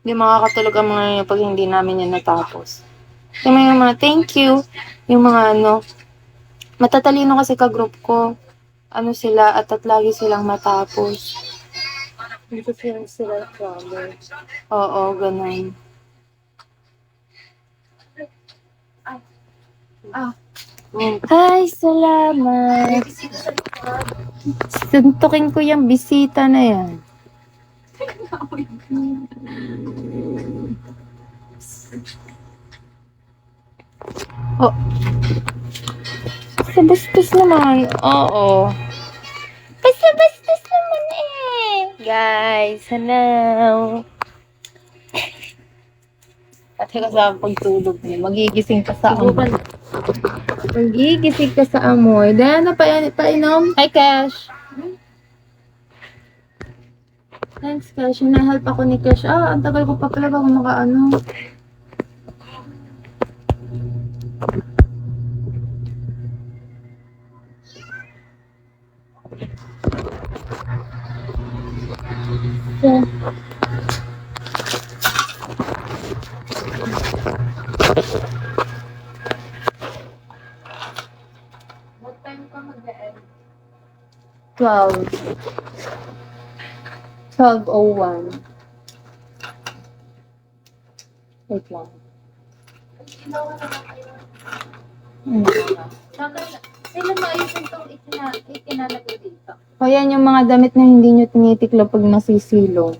Hindi makakatulog ang mga yun pag hindi namin yan natapos. Yung mga thank you, yung mga matatalino kasi ka-group ko. Ano sila at lagi silang matapos. Dito sila trouble. Oo, ganun. Ay, salamat. Suntukin ko yung bisita na yan. Oh. Basta-bastos naman. Oo. Basta-bastos naman eh. Guys, hello. Pati ka sa pagtulog niya. Magigising ka sa amoy. Magigising ka sa amoy. Diana, painom. Hi, Cash. Thanks, Cash. Hinahelp ako ni Cash. Ang tagal ko pa pala bago makaano. Yeah. What time ka mag-e-end? 12. 12:01. Wait lang. Kailan maayusin itong itinalagay dito? O yan yung mga damit na hindi nyo tinitiklo pag nasisilong.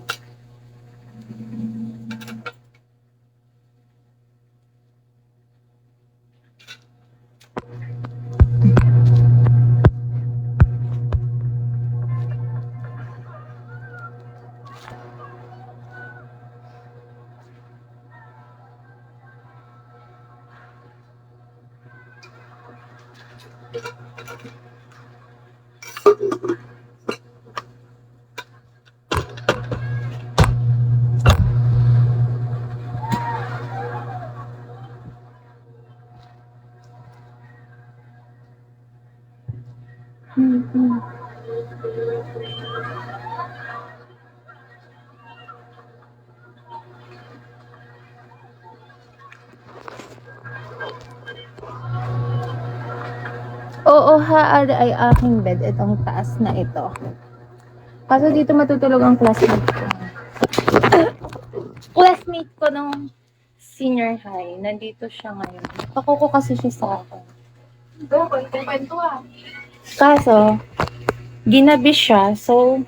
Oo, ay aking bed. Itong taas na ito. Kaso dito matutulog ang classmate ko. Classmate ko nung senior high. Nandito siya ngayon. Pakuko kasi siya sa akin. Kaso, ginabi siya. So,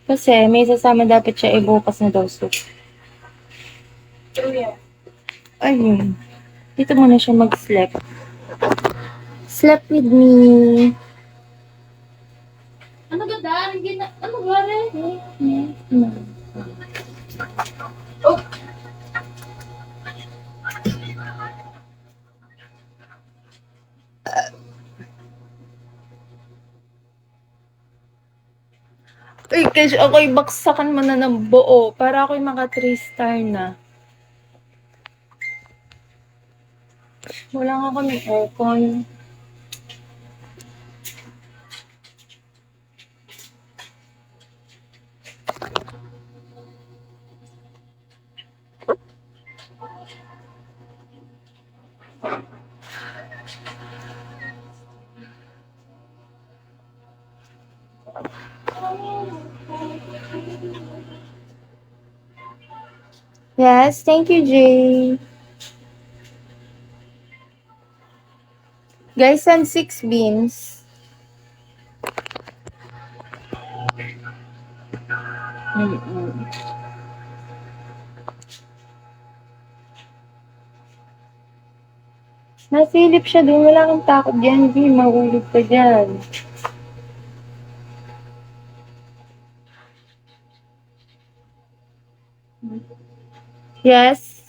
kasi may sasama dapat siya bukas na daw. So, ayun. Dito muna siya mag-sleep. Sleep with me. Ano ba da? Ano ba rin? Oh. Uy, kasi ako'y baksakan mo na ng buo para ako'y maka 3 star na. Wala nga kami aircon. Yes, thank you, Jay. Guys, send 6 beans. Nasilip siya doon. Wala kang takot dyan, B. Mahulog ka dyan. Yes.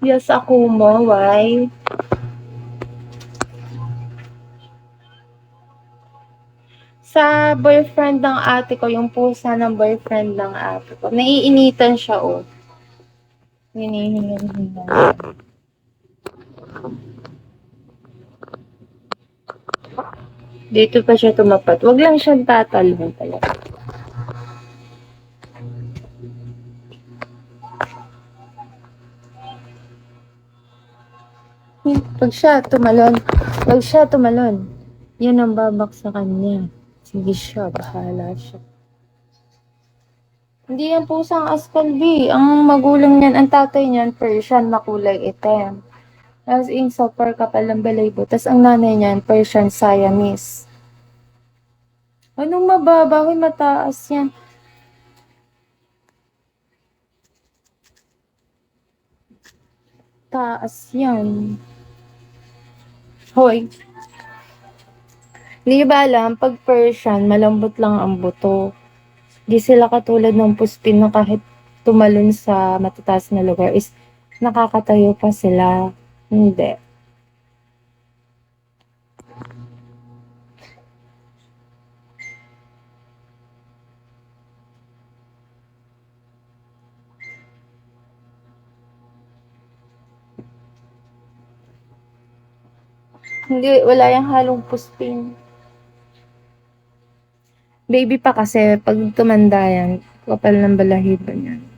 Yes, ako mo. Why? Sa boyfriend ng ate ko, yung pusa ng boyfriend ng ate ko. Naiinitan siya, oh. Hinihingal-hingal. Dito pa siya tumapat. Wag lang siyang tatalon talaga. Pag siya tumalon, yan ang babak sa kanya. Sige siya, bahala siya. Hindi yan pusang Ascalvi. Ang magulang niyan, ang tatay niyan, Persian, makulay itim. As in, super kapal ng balayibo. Tapos ang nanay niyan, Persian Siamese. Anong mababa? Hoy, mataas yan. Taas yan. Hoy. Hindi ba alam, pag Persian, malambot lang ang buto. Di sila katulad ng puspin na kahit tumalon sa matataas na lugar is nakakatayo pa sila. Hindi. Hindi, wala yung halong puspin. Baby pa kasi, pag tumanda yan, kapal ng balahibo niyan.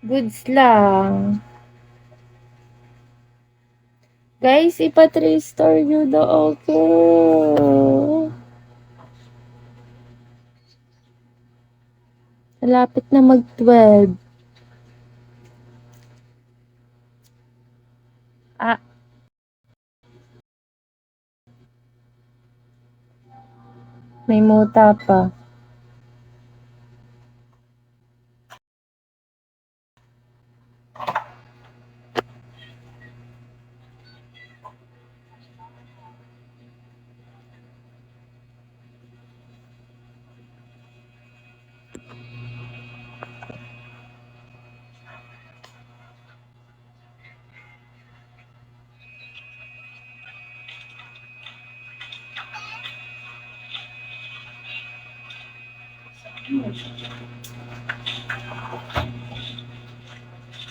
Goods lang. Guys, ipa-3-star nyo daw ako. Malapit na mag-12. Ah, may muta pa.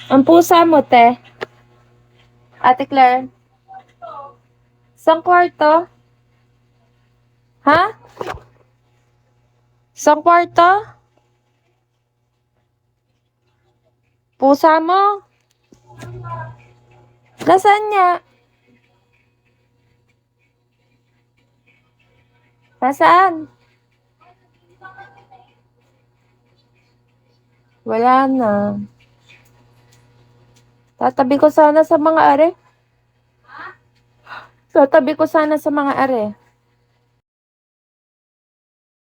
Ang pusa mo, te. Ate Claire. Isang kwarto? Ha? Isang kwarto? Pusa mo? Nasaan niya? Nasaan? Wala na. Tatabi ko sana sa mga are. Tatabi ko sana sa mga are.